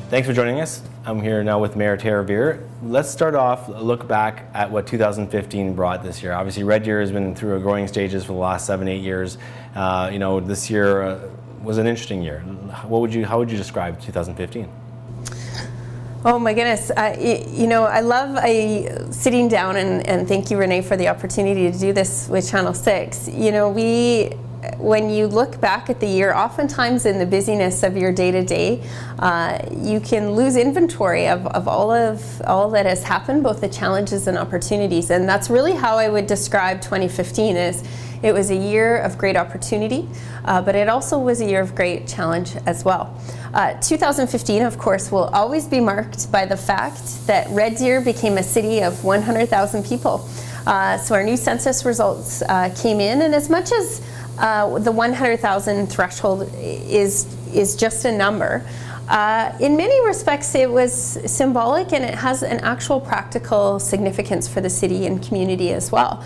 Thanks for joining us. I'm here now with Mayor Veer. Let's start off, look back at what 2015 brought this year. Obviously, Red Deer has been through growing stages for the last 7-8 years. This year was an interesting year. How would you describe 2015? Oh my goodness, I love sitting down and thank you, Renee, for the opportunity to do this with Channel 6. When you look back at the year, oftentimes in the busyness of your day-to-day, you can lose inventory of all that has happened, both the challenges and opportunities. And that's really how I would describe 2015. It was a year of great opportunity, but it also was a year of great challenge as well. 2015, of course, will always be marked by the fact that Red Deer became a city of 100,000 people. So our new census results came in, and as much as the 100,000 threshold is just a number, in many respects it was symbolic, and it has an actual practical significance for the city and community as well.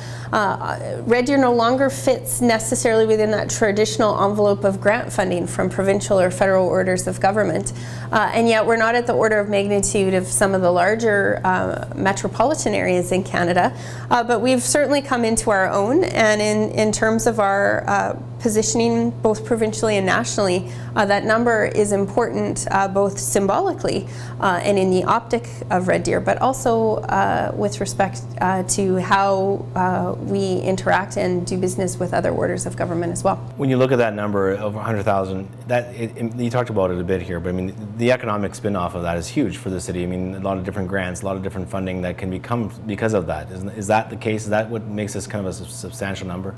Red Deer no longer fits necessarily within that traditional envelope of grant funding from provincial or federal orders of government, and yet we're not at the order of magnitude of some of the larger metropolitan areas in Canada, but we've certainly come into our own, and in terms of our positioning both provincially and nationally, that number is important both symbolically and in the optic of Red Deer, but also with respect to how we interact and do business with other orders of government as well. When you look at that number of 100,000, you talked about it a bit here, but I mean, the economic spin-off of that is huge for the city. I mean, a lot of different grants, a lot of different funding that can become because of that. Is that the case? Is that what makes this kind of a substantial number?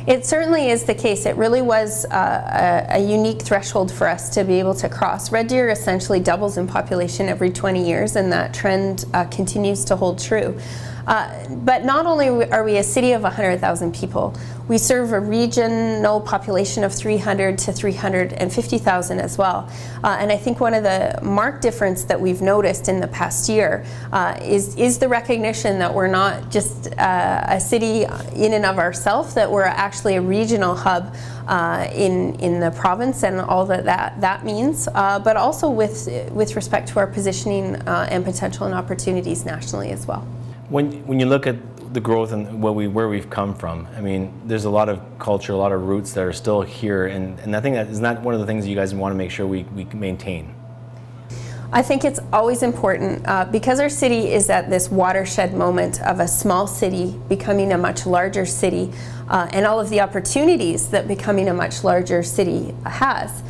It certainly is the case. It really was a unique threshold for us to be able to cross. Red Deer essentially doubles in population every 20 years, and that trend continues to hold true. But not only are we a city of 100,000 people, we serve a regional population of 300 to 350,000 as well. And I think one of the marked difference that we've noticed in the past year is the recognition that we're not just a city in and of ourselves, that we're actually a regional hub in the province and all that means, but also with respect to our positioning and potential and opportunities nationally as well. When you look at the growth and where we've come from, I mean, there's a lot of culture, a lot of roots that are still here, and I think that is not one of the things you guys want to make sure we maintain. I think it's always important because our city is at this watershed moment of a small city becoming a much larger city, and all of the opportunities that becoming a much larger city has.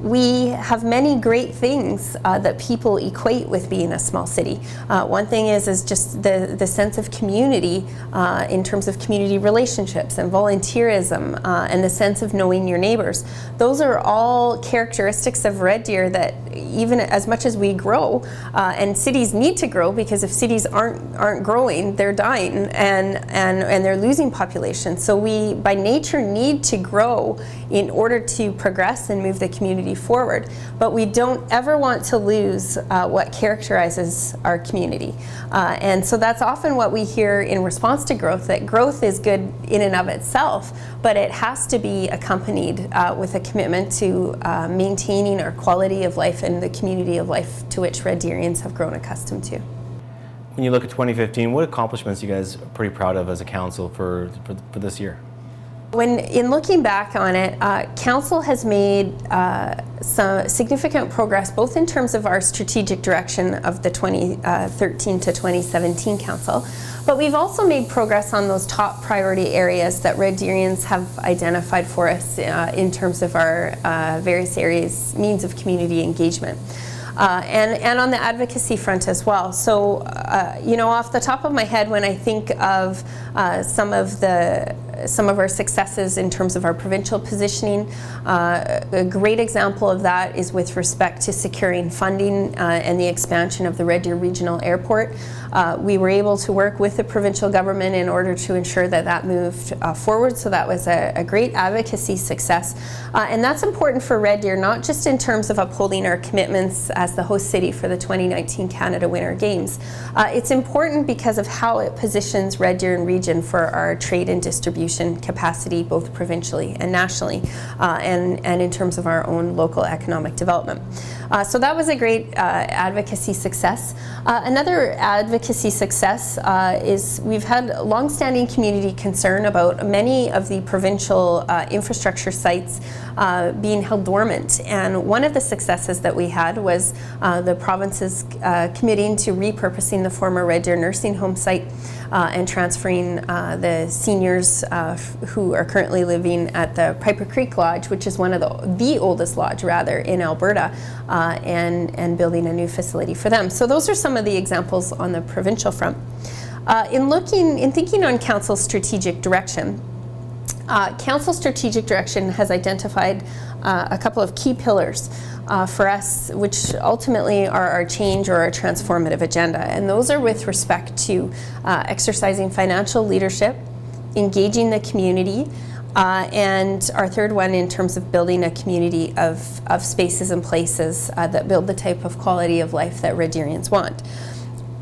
We have many great things that people equate with being a small city. One thing is just the sense of community in terms of community relationships and volunteerism and the sense of knowing your neighbors. Those are all characteristics of Red Deer that even as much as we grow, and cities need to grow, because if cities aren't growing, they're dying and they're losing population. So we by nature need to grow in order to progress and move the community forward, but we don't ever want to lose what characterizes our community, and so that's often what we hear in response to growth, that growth is good in and of itself, but it has to be accompanied with a commitment to maintaining our quality of life and the community of life to which Red Deerians have grown accustomed to. When you look at 2015, what accomplishments you guys are pretty proud of as a council for this year? In looking back on it, Council has made some significant progress, both in terms of our strategic direction of the 2013 to 2017 Council, but we've also made progress on those top priority areas that Red Deerians have identified for us in terms of our various areas, means of community engagement. And on the advocacy front as well. So, off the top of my head, when I think of some of our successes in terms of our provincial positioning, a great example of that is with respect to securing funding and the expansion of the Red Deer Regional Airport. We were able to work with the provincial government in order to ensure that moved forward, so that was a great advocacy success. And that's important for Red Deer, not just in terms of upholding our commitments as the host city for the 2019 Canada Winter Games. It's important because of how it positions Red Deer and region for our trade and distribution distribution capacity, both provincially and nationally, and in terms of our own local economic development. So that was a great advocacy success. Another advocacy success is we've had longstanding community concern about many of the provincial infrastructure sites being held dormant. And one of the successes that we had was the province's committing to repurposing the former Red Deer nursing home site and transferring the seniors who are currently living at the Piper Creek Lodge, which is one of the oldest lodge rather in Alberta, and building a new facility for them. So those are some of the examples on the provincial front. In thinking on Council's strategic direction, Council's strategic direction has identified a couple of key pillars for us, which ultimately are our change or our transformative agenda. And those are with respect to exercising financial leadership, engaging the community, and our third one in terms of building a community of spaces and places that build the type of quality of life that Red Deerians want.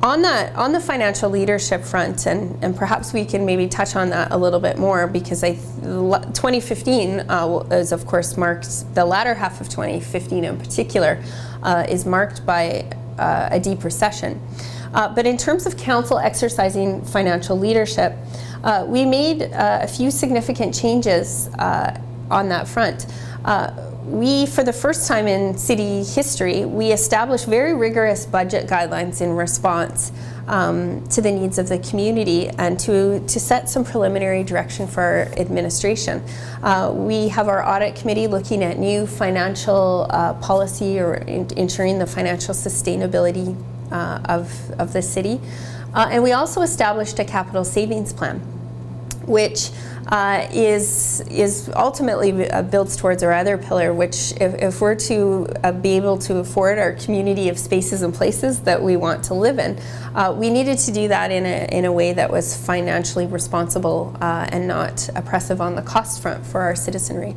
On the financial leadership front, and perhaps we can maybe touch on that a little bit more, because 2015 is of course marked, the latter half of 2015 in particular, is marked by a deep recession. But in terms of Council exercising financial leadership, we made a few significant changes on that front. We, for the first time in city history, we established very rigorous budget guidelines in response to the needs of the community and to set some preliminary direction for our administration. We have our audit committee looking at new financial policy or ensuring the financial sustainability of the city. And we also established a capital savings plan, which is ultimately builds towards our other pillar, which if we're to be able to afford our community of spaces and places that we want to live in, we needed to do that in a way that was financially responsible and not oppressive on the cost front for our citizenry.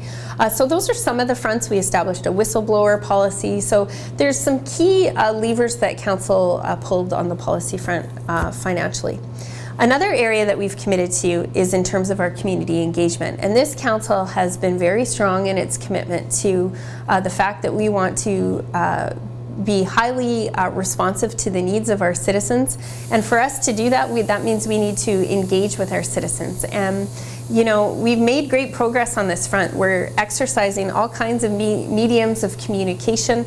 So those are some of the fronts. We established a whistleblower policy. So there's some key levers that Council pulled on the policy front financially. Another area that we've committed to is in terms of our community engagement. And this Council has been very strong in its commitment to the fact that we want to be highly responsive to the needs of our citizens. And for us to do that, that means we need to engage with our citizens. And you know, we've made great progress on this front. We're exercising all kinds of mediums of communication.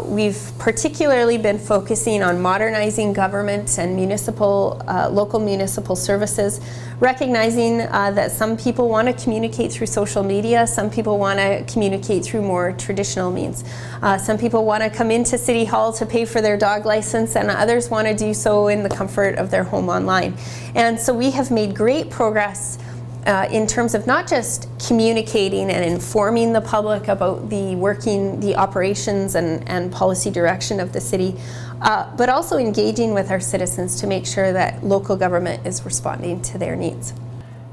We've particularly been focusing on modernizing government and local municipal services, recognizing that some people want to communicate through social media, some people want to communicate through more traditional means. Some people want to come into City Hall to pay for their dog license, and others want to do so in the comfort of their home online. And so we have made great progress in terms of not just communicating and informing the public about the operations and policy direction of the city, but also engaging with our citizens to make sure that local government is responding to their needs.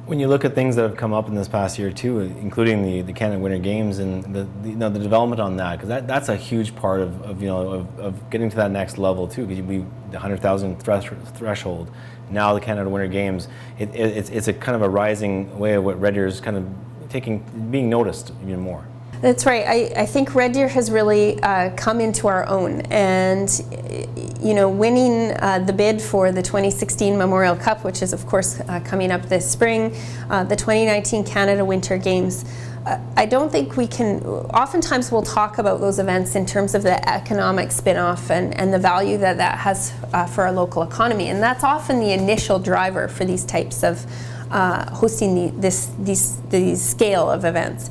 When you look at things that have come up in this past year too, including the Canada Winter Games and the development on that, because that's a huge part of getting to that next level too, because the 100,000 threshold. Now the Canada Winter Games, it's a kind of a rising way of what Red Deer is kind of being noticed even more. That's right. I think Red Deer has really come into our own, and you know, winning the bid for the 2016 Memorial Cup, which is of course coming up this spring, the 2019 Canada Winter Games. I don't think we can, oftentimes we'll talk about those events in terms of the economic spin-off and the value that has for our local economy, and that's often the initial driver for these types of hosting these scale of events.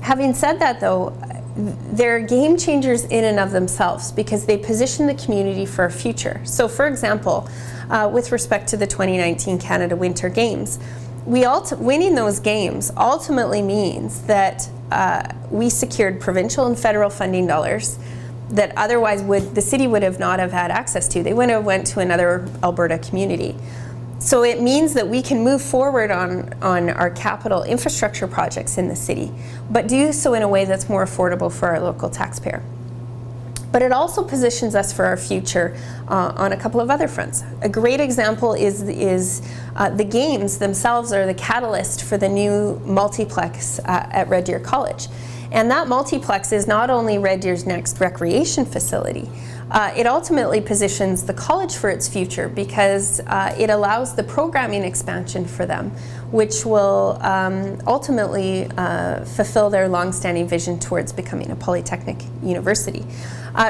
Having said that though, they're game changers in and of themselves because they position the community for a future. So for example, with respect to the 2019 Canada Winter Games, winning those games ultimately means that we secured provincial and federal funding dollars that otherwise the city would have not have had access to. They would have went to another Alberta community. So it means that we can move forward on our capital infrastructure projects in the city, but do so in a way that's more affordable for our local taxpayer. But it also positions us for our future on a couple of other fronts. A great example is the games themselves are the catalyst for the new multiplex at Red Deer College. And that multiplex is not only Red Deer's next recreation facility, it ultimately positions the college for its future because it allows the programming expansion for them, which will ultimately fulfill their long-standing vision towards becoming a polytechnic university.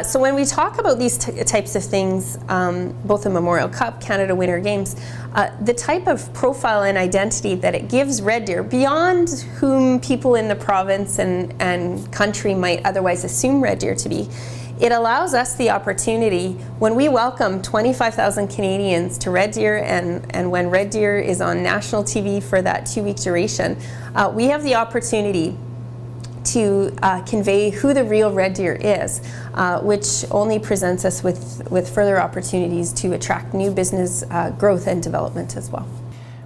So when we talk about these types of things, both the Memorial Cup, Canada Winter Games, the type of profile and identity that it gives Red Deer, beyond whom people in the province and country might otherwise assume Red Deer to be, it allows us the opportunity, when we welcome 25,000 Canadians to Red Deer and when Red Deer is on national TV for that 2-week duration, we have the opportunity to convey who the real Red Deer is, which only presents us with further opportunities to attract new business growth and development as well.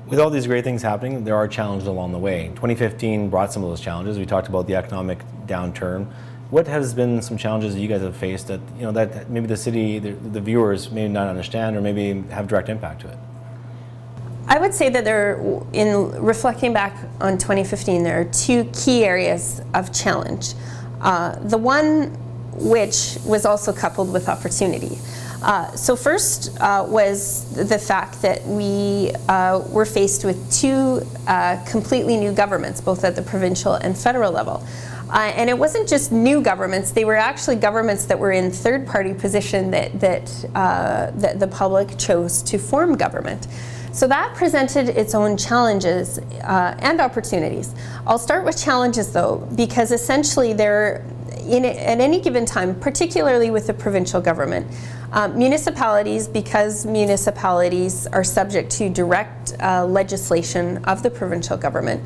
With all these great things happening, there are challenges along the way. 2015 brought some of those challenges. We talked about the economic downturn. What has been some challenges that you guys have faced that that maybe the city, the viewers may not understand or maybe have direct impact to it? I would say that in reflecting back on 2015, there are 2 key areas of challenge. The one which was also coupled with opportunity. So first was the fact that we were faced with 2 completely new governments, both at the provincial and federal level. And it wasn't just new governments, they were actually governments that were in third-party position that the public chose to form government. So that presented its own challenges and opportunities. I'll start with challenges though, because essentially at any given time, particularly with the provincial government, municipalities, because municipalities are subject to direct legislation of the provincial government,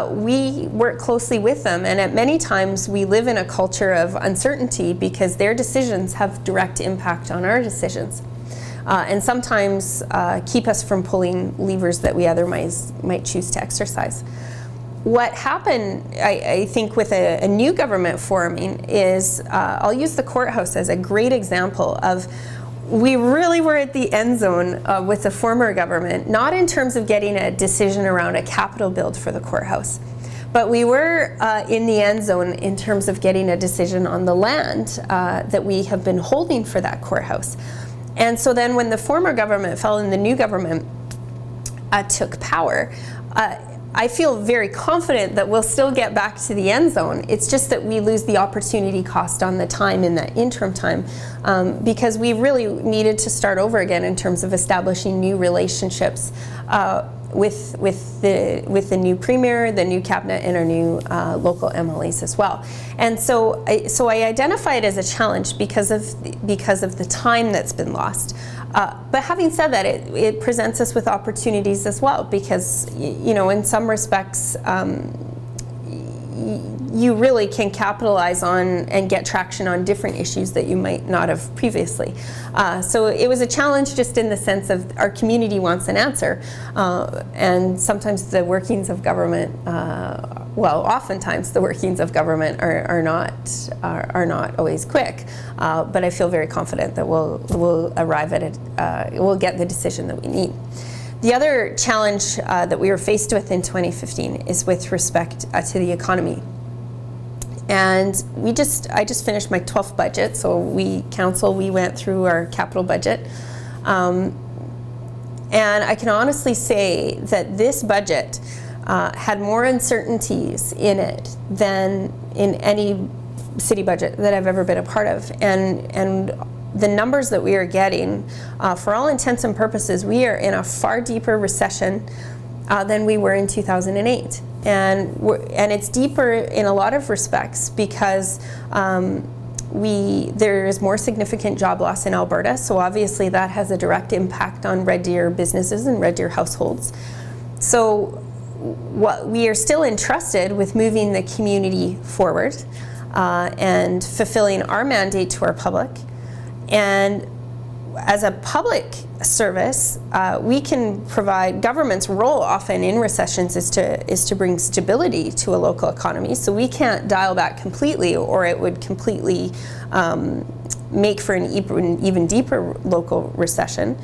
we work closely with them, and at many times we live in a culture of uncertainty because their decisions have direct impact on our decisions. And sometimes keep us from pulling levers that we otherwise might choose to exercise. What happened, I think, with a new government forming is, I'll use the courthouse as a great example of, we really were at the end zone with the former government, not in terms of getting a decision around a capital build for the courthouse, but we were in the end zone in terms of getting a decision on the land that we have been holding for that courthouse. And so then when the former government fell and the new government took power, I feel very confident that we'll still get back to the end zone. It's just that we lose the opportunity cost on the time in that interim time because we really needed to start over again in terms of establishing new relationships with the new premier, the new cabinet, and our new local MLAs as well. And so I identify it as a challenge because of the time that's been lost. But having said that, it presents us with opportunities as well because, in some respects, you really can capitalize on and get traction on different issues that you might not have previously. So it was a challenge just in the sense of our community wants an answer, and sometimes the workings of government, oftentimes the workings of government are not always quick. But I feel very confident that we'll arrive at it. We'll get the decision that we need. The other challenge that we were faced with in 2015 is with respect to the economy. And I just finished my 12th budget, so we went through our capital budget. And I can honestly say that this budget had more uncertainties in it than in any city budget that I've ever been a part of. And the numbers that we are getting, for all intents and purposes, we are in a far deeper recession than we were in 2008. And it's deeper in a lot of respects because there is more significant job loss in Alberta, so obviously that has a direct impact on Red Deer businesses and Red Deer households. So we are still entrusted with moving the community forward and fulfilling our mandate to our public. And as a public service, we can provide, government's role often in recessions is to bring stability to a local economy. So we can't dial back completely or it would completely make for an even deeper local recession.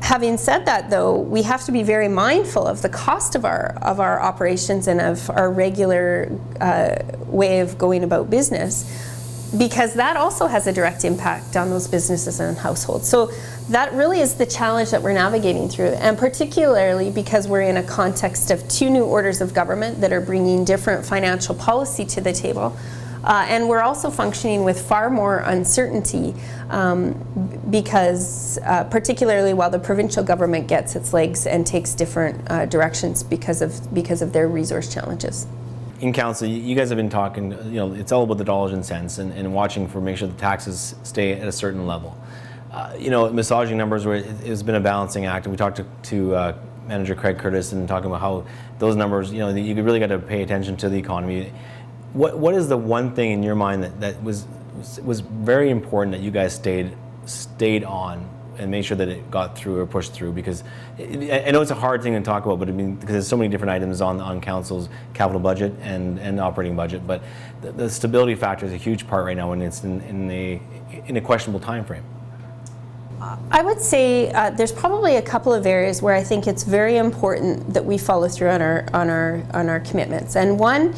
Having said that, though, we have to be very mindful of the cost of our operations and of our regular way of going about business, because that also has a direct impact on those businesses and households. So that really is the challenge that we're navigating through, and particularly because we're in a context of two new orders of government that are bringing different financial policy to the table. And we're also functioning with far more uncertainty because particularly while the provincial government gets its legs and takes different directions because of their resource challenges. In council, you guys have been talking, it's all about the dollars and cents and watching for make sure the taxes stay at a certain level. Massaging numbers, where it's been a balancing act, and we talked to Manager Craig Curtis and talking about how those numbers, you really got to pay attention to the economy. What is the one thing in your mind that was very important that you guys stayed on and made sure that it got through or pushed through? Because I know it's a hard thing to talk about, but because there's so many different items on council's capital budget and operating budget, but the stability factor is a huge part right now, and it's in a questionable time frame. I would say there's probably a couple of areas where I think it's very important that we follow through on our commitments, and one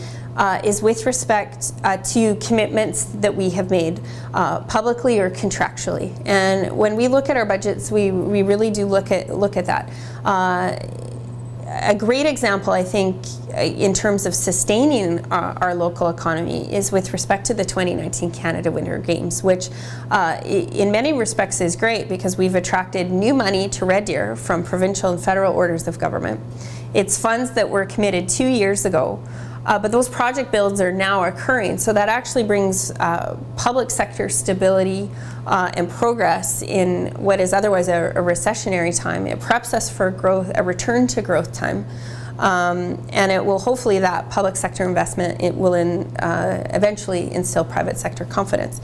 is with respect to commitments that we have made publicly or contractually. And when we look at our budgets, we really do look at that. A great example, I think, in terms of sustaining our local economy is with respect to the 2019 Canada Winter Games, which in many respects is great because we've attracted new money to Red Deer from provincial and federal orders of government. It's funds that were committed 2 years ago. But those project builds are now occurring, so that actually brings public sector stability and progress in what is otherwise a recessionary time. It preps us for growth, a return to growth time, and it will hopefully, that public sector investment, it will eventually instill private sector confidence.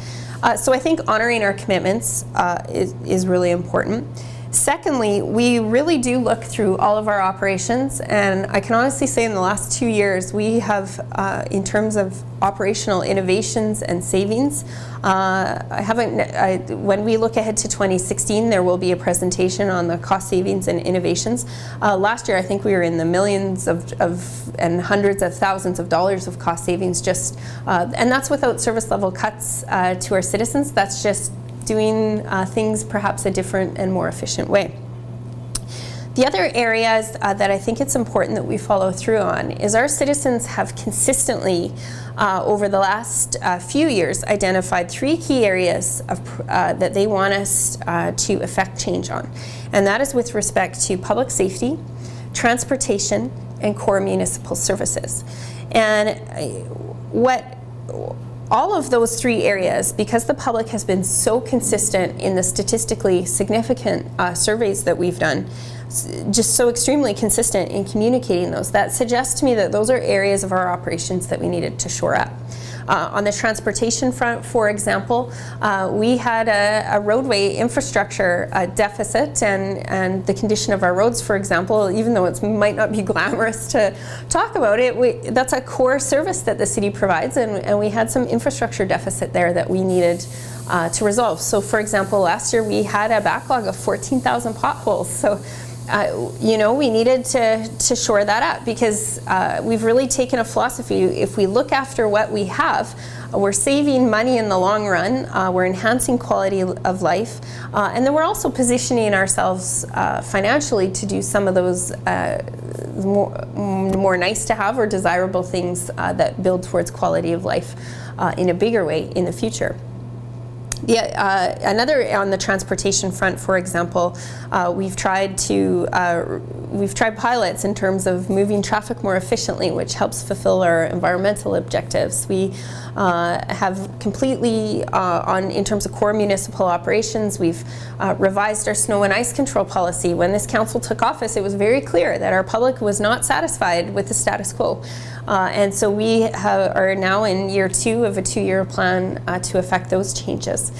So I think honoring our commitments is really important. Secondly, we really do look through all of our operations, and I can honestly say in the last 2 years we have, in terms of operational innovations and savings, when we look ahead to 2016, there will be a presentation on the cost savings and innovations. Last year I think we were in the millions and hundreds of thousands of dollars of cost savings, and that's without service level cuts to our citizens. That's just doing things perhaps a different and more efficient way. The other areas that I think it's important that we follow through on is our citizens have consistently, over the last few years, identified 3 key areas that they want us to effect change on. And that is with respect to public safety, transportation, and core municipal services. And all of those 3 areas, because the public has been so consistent in the statistically significant surveys that we've done, just so extremely consistent in communicating those, that suggests to me that those are areas of our operations that we needed to shore up. On the transportation front, for example, we had a roadway infrastructure deficit, and the condition of our roads, for example, even though it might not be glamorous to talk about it, that's a core service that the city provides, and we had some infrastructure deficit there that we needed to resolve. So, for example, last year we had a backlog of 14,000 potholes. So, we needed to shore that up, because we've really taken a philosophy. If we look after what we have, we're saving money in the long run, we're enhancing quality of life, and then we're also positioning ourselves financially to do some of those more nice to have or desirable things that build towards quality of life in a bigger way in the future. Another on the transportation front, for example, we've tried pilots in terms of moving traffic more efficiently, which helps fulfill our environmental objectives. We have completely, in terms of core municipal operations, we've revised our snow and ice control policy. When this council took office, it was very clear that our public was not satisfied with the status quo. And so we are now in year 2 of a 2-year plan to effect those changes.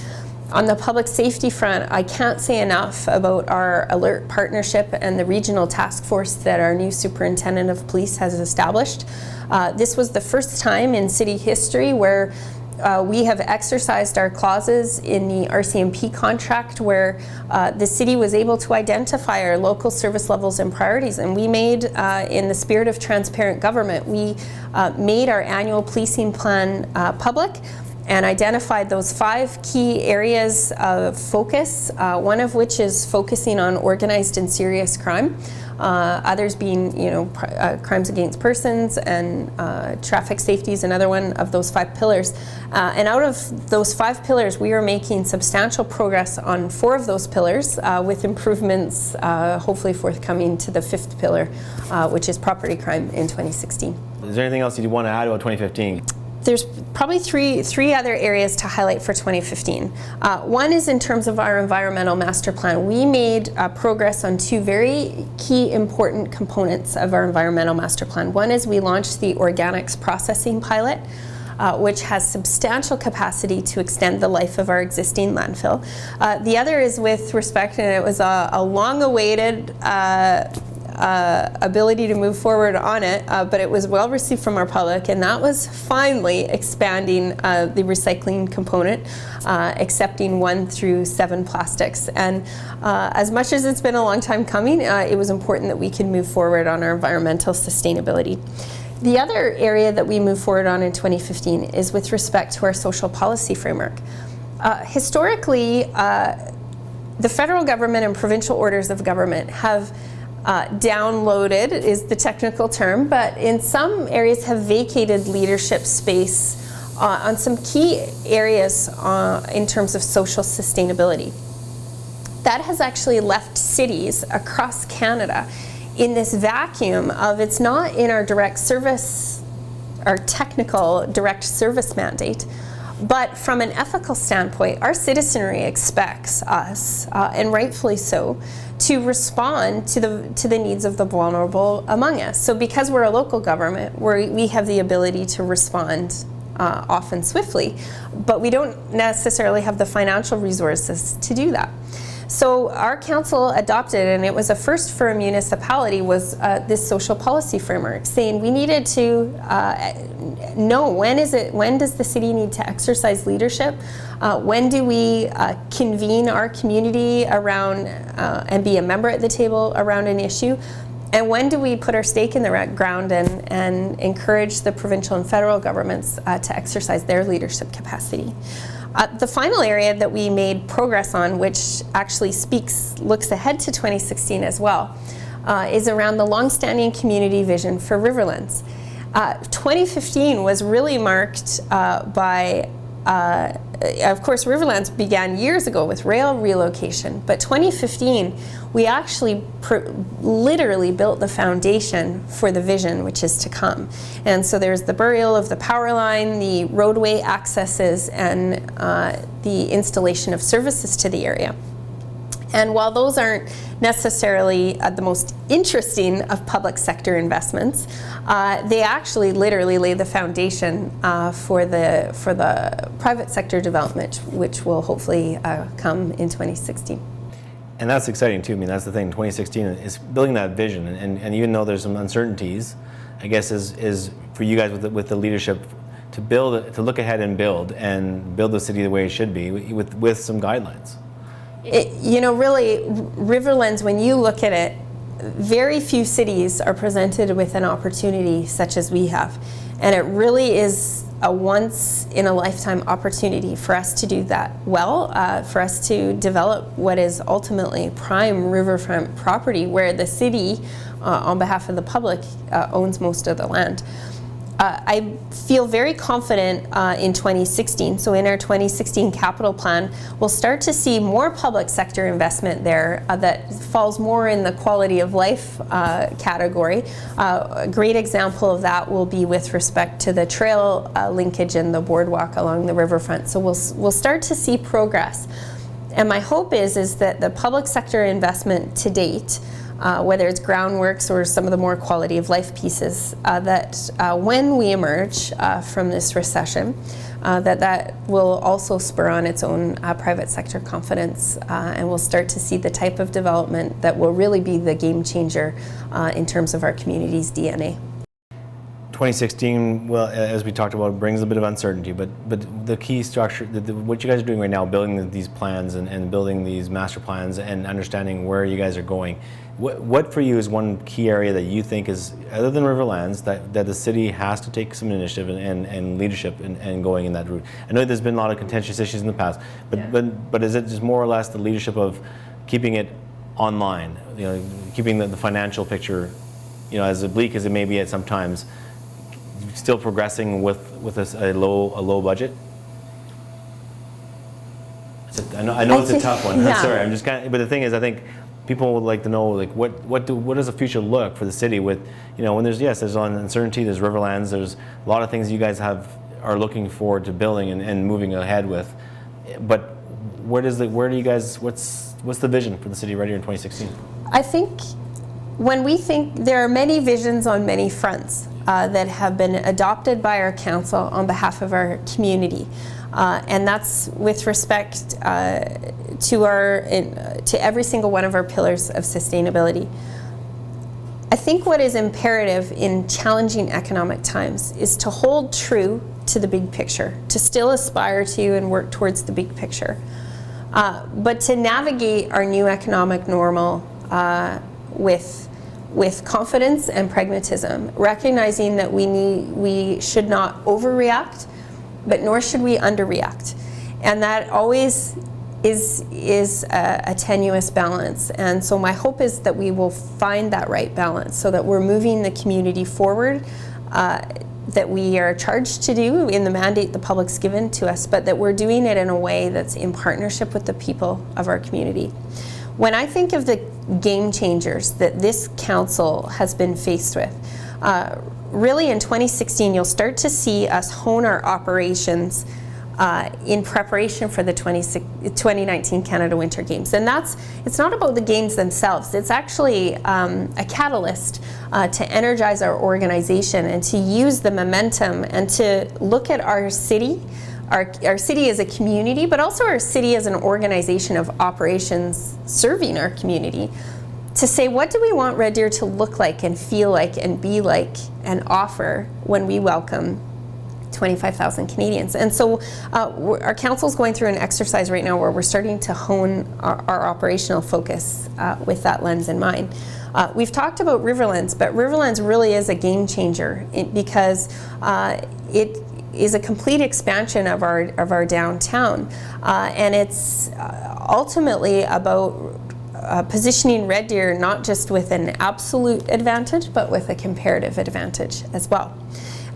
On the public safety front, I can't say enough about our alert partnership and the regional task force that our new superintendent of police has established. This was the first time in city history where we have exercised our clauses in the RCMP contract where the city was able to identify our local service levels and priorities, and we made, in the spirit of transparent government, we made our annual policing plan public and identified those 5 key areas of focus, one of which is focusing on organized and serious crime. Others being, crimes against persons, and traffic safety is another one of those 5 pillars. And out of those 5 pillars, we are making substantial progress on 4 of those pillars, with improvements hopefully forthcoming to the 5th pillar, which is property crime in 2016. Is there anything else you want to add about 2015? There's probably three other areas to highlight for 2015. One is in terms of our environmental master plan. We made progress on 2 very key important components of our environmental master plan. One is we launched the organics processing pilot, which has substantial capacity to extend the life of our existing landfill. The other is with respect, and it was a long-awaited ability to move forward on it, but it was well received from our public, and that was finally expanding the recycling component, accepting 1 through 7 plastics. And as much as it's been a long time coming, it was important that we could move forward on our environmental sustainability. The other area that we move forward on in 2015 is with respect to our social policy framework. Historically, the federal government and provincial orders of government have downloaded is the technical term, but in some areas have vacated leadership space on some key areas in terms of social sustainability. That has actually left cities across Canada in this vacuum of it's not in our direct service, our technical direct service mandate, but from an ethical standpoint, our citizenry expects us, and rightfully so, to respond to the needs of the vulnerable among us. So because we're a local government, we have the ability to respond often swiftly, but we don't necessarily have the financial resources to do that. So our council adopted, and it was a first for a municipality, was this social policy framework, saying we needed to know when does the city need to exercise leadership, when do we convene our community around and be a member at the table around an issue, and when do we put our stake in the ground and encourage the provincial and federal governments to exercise their leadership capacity. The final area that we made progress on, which actually looks ahead to 2016 as well, is around the long-standing community vision for Riverlands. 2015 was really marked by, of course, Riverlands began years ago with rail relocation, but 2015 we actually literally built the foundation for the vision which is to come. And so there's the burial of the power line, the roadway accesses, and the installation of services to the area. And while those aren't necessarily the most interesting of public sector investments, they actually literally lay the foundation for the private sector development, which will hopefully come in 2016. And that's exciting too. I mean, that's the thing. 2016 is building that vision, and even though there's some uncertainties, I guess is for you guys with the leadership to look ahead and build the city the way it should be with some guidelines. Really, Riverlands, when you look at it, very few cities are presented with an opportunity such as we have, and it really is a once-in-a-lifetime opportunity for us to do that well, for us to develop what is ultimately prime riverfront property where the city, on behalf of the public, owns most of the land. I feel very confident in 2016. So in our 2016 capital plan, we'll start to see more public sector investment there that falls more in the quality of life category. A great example of that will be with respect to the trail linkage and the boardwalk along the riverfront. So we'll start to see progress. And my hope is that the public sector investment to date, whether it's groundworks or some of the more quality of life pieces, that when we emerge from this recession, that will also spur on its own private sector confidence, and we'll start to see the type of development that will really be the game changer in terms of our community's DNA. 2016, well, as we talked about, brings a bit of uncertainty, but the key structure, what you guys are doing right now, building these plans and building these master plans and understanding where you guys are going, what for you is one key area that you think is, other than Riverlands, that the city has to take some initiative and leadership and going in that route? I know there's been a lot of contentious issues in the past, but is it just more or less the leadership of keeping it online, keeping the financial picture, as bleak as it may be at some times, still progressing with a low budget? I know it's a tough one. Yeah. I'm sorry. I'm just but the thing is, I think people would like to know, like, what does the future look for the city with, when there's uncertainty, there's Riverlands, there's a lot of things you guys are looking forward to building and moving ahead with, but what's the vision for the city right here in 2016? I think when we think, there are many visions on many fronts that have been adopted by our council on behalf of our community. And that's with respect to every single one of our pillars of sustainability. I think what is imperative in challenging economic times is to hold true to the big picture, to still aspire to and work towards the big picture. But to navigate our new economic normal with confidence and pragmatism, recognizing that we should not overreact, but nor should we underreact. And that always is a tenuous balance. And so my hope is that we will find that right balance so that we're moving the community forward, that we are charged to do in the mandate the public's given to us, but that we're doing it in a way that's in partnership with the people of our community. When I think of the game changers that this council has been faced with, really in 2016 you'll start to see us hone our operations in preparation for the 2019 Canada Winter Games. And it's not about the games themselves, it's actually a catalyst to energize our organization and to use the momentum and to look at our city, our city as a community, but also our city as an organization of operations serving our community, to say, what do we want Red Deer to look like and feel like and be like and offer when we welcome 25,000 Canadians. And so our council's going through an exercise right now where we're starting to hone our operational focus with that lens in mind. We've talked about Riverlands, but Riverlands really is a game changer because it is a complete expansion of our downtown, and it's ultimately about positioning Red Deer not just with an absolute advantage, but with a comparative advantage as well.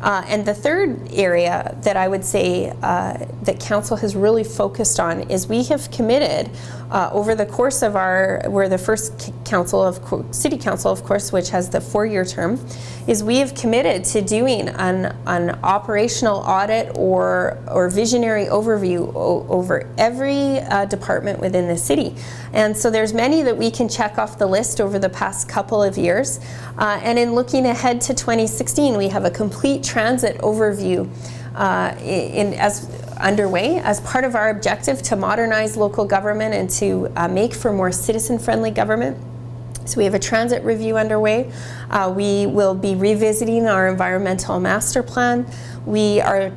And the third area that I would say that council has really focused on is we have committed over the course of we're the first city council, of course, which has the 4-year term, is we have committed to doing an operational audit or visionary overview over every department within the city. And so there's many that we can check off the list over the past couple of years. And in looking ahead to 2016, we have a complete transit overview underway as part of our objective to modernize local government and to make for more citizen-friendly government. So we have a transit review underway. We will be revisiting our environmental master plan. We are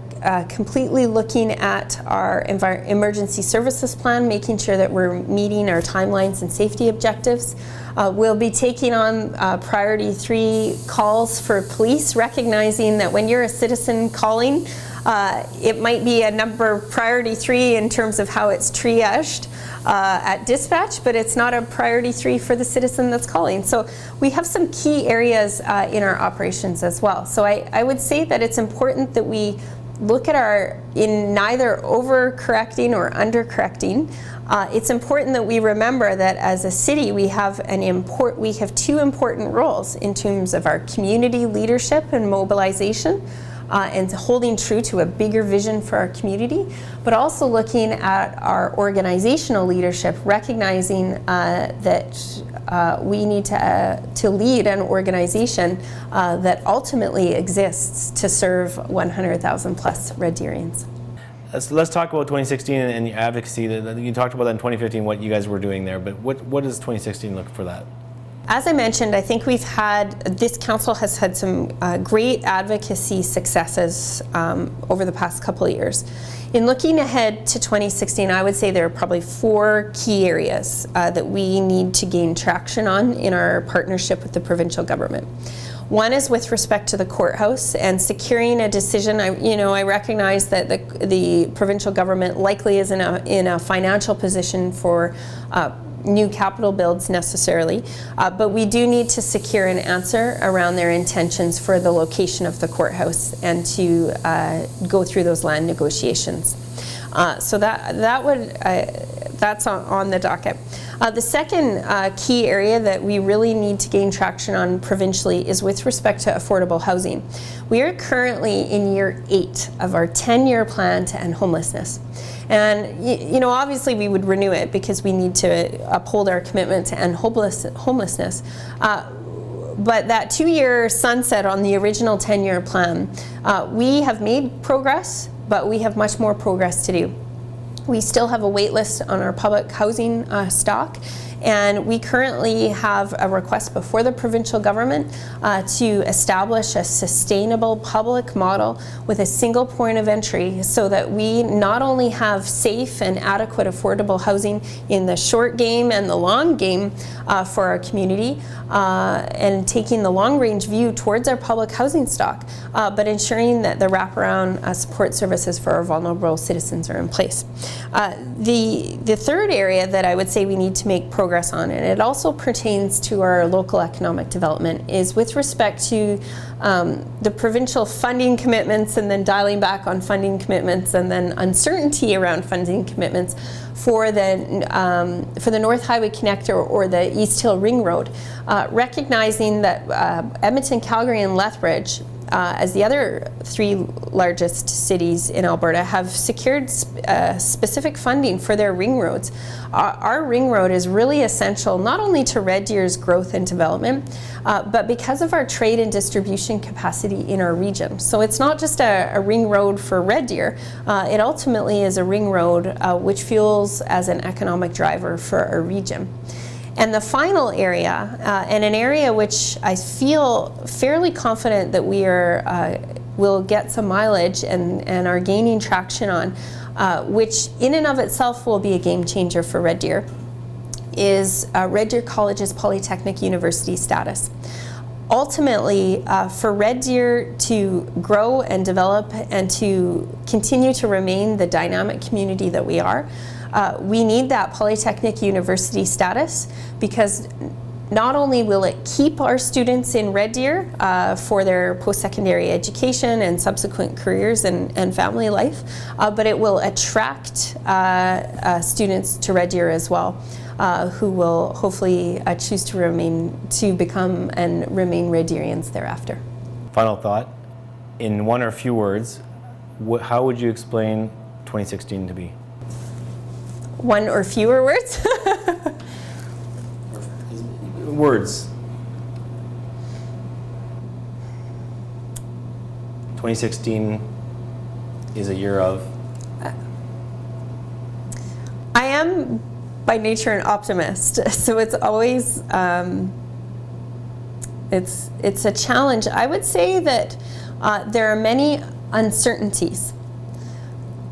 completely looking at our emergency services plan, making sure that we're meeting our timelines and safety objectives. We'll be taking on priority 3 calls for police, recognizing that when you're a citizen calling, it might be a number priority 3 in terms of how it's triaged at dispatch, but it's not a priority 3 for the citizen that's calling. So we have some key areas in our operations as well. So I would say that it's important that we look at in neither overcorrecting or undercorrecting. It's important that we remember that as a city we have 2 important roles in terms of our community leadership and mobilization, and holding true to a bigger vision for our community, but also looking at our organizational leadership, recognizing that we need to lead an organization that ultimately exists to serve 100,000 plus Red Deerians. Let's talk about 2016 and your advocacy. You talked about that in 2015, what you guys were doing there, but what does 2016 look for that? As I mentioned, I think this council has had some great advocacy successes over the past couple of years. In looking ahead to 2016, I would say there are probably 4 key areas that we need to gain traction on in our partnership with the provincial government. One is with respect to the courthouse and securing a decision. I recognize that the provincial government likely is in a financial position for new capital builds necessarily, but we do need to secure an answer around their intentions for the location of the courthouse and to go through those land negotiations. So that's on the docket. The second key area that we really need to gain traction on provincially is with respect to affordable housing. We are currently in year 8 of our 10-year plan to end homelessness. And obviously we would renew it because we need to uphold our commitment to end homelessness. But that 2-year sunset on the original 10-year plan, we have made progress, but we have much more progress to do. We still have a wait list on our public housing stock, and we currently have a request before the provincial government to establish a sustainable public model with a single point of entry so that we not only have safe and adequate affordable housing in the short game and the long game for our community and taking the long range view towards our public housing stock, but ensuring that the wraparound support services for our vulnerable citizens are in place. The third area that I would say we need to make progress on, and it also pertains to our local economic development, is with respect to the provincial funding commitments and then dialing back on funding commitments and then uncertainty around funding commitments for the North Highway Connector or the East Hill Ring Road, recognizing that Edmonton, Calgary and Lethbridge as the other 3 largest cities in Alberta have secured specific funding for their ring roads. Our ring road is really essential not only to Red Deer's growth and development, but because of our trade and distribution capacity in our region. So it's not just a ring road for Red Deer, it ultimately is a ring road which fuels as an economic driver for our region. And the final area, and an area which I feel fairly confident that we will get some mileage and are gaining traction on, which in and of itself will be a game changer for Red Deer, is Red Deer College's Polytechnic University status. Ultimately, for Red Deer to grow and develop and to continue to remain the dynamic community that we are, we need that Polytechnic University status, because not only will it keep our students in Red Deer for their post-secondary education and subsequent careers and family life, but it will attract students to Red Deer as well, who will hopefully choose to become and remain Red Deerians thereafter. Final thought, in one or few words, how would you explain 2016 to be? One or fewer words? Words. 2016 is a year of? I am by nature an optimist, so it's always it's a challenge. I would say that there are many uncertainties,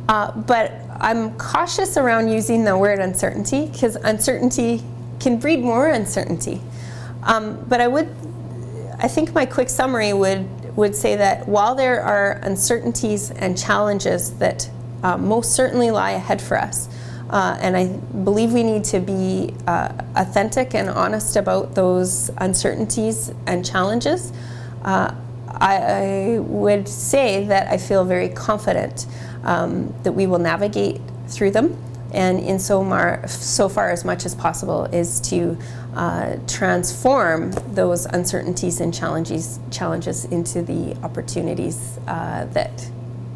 but I'm cautious around using the word uncertainty because uncertainty can breed more uncertainty. But I think my quick summary would say that while there are uncertainties and challenges that most certainly lie ahead for us, and I believe we need to be authentic and honest about those uncertainties and challenges, I would say that I feel very confident that we will navigate through them, and in so far as much as possible is to transform those uncertainties and challenges into the opportunities that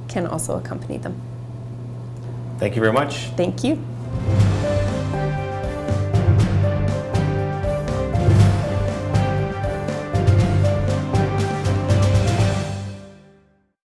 can also accompany them. Thank you very much. Thank you.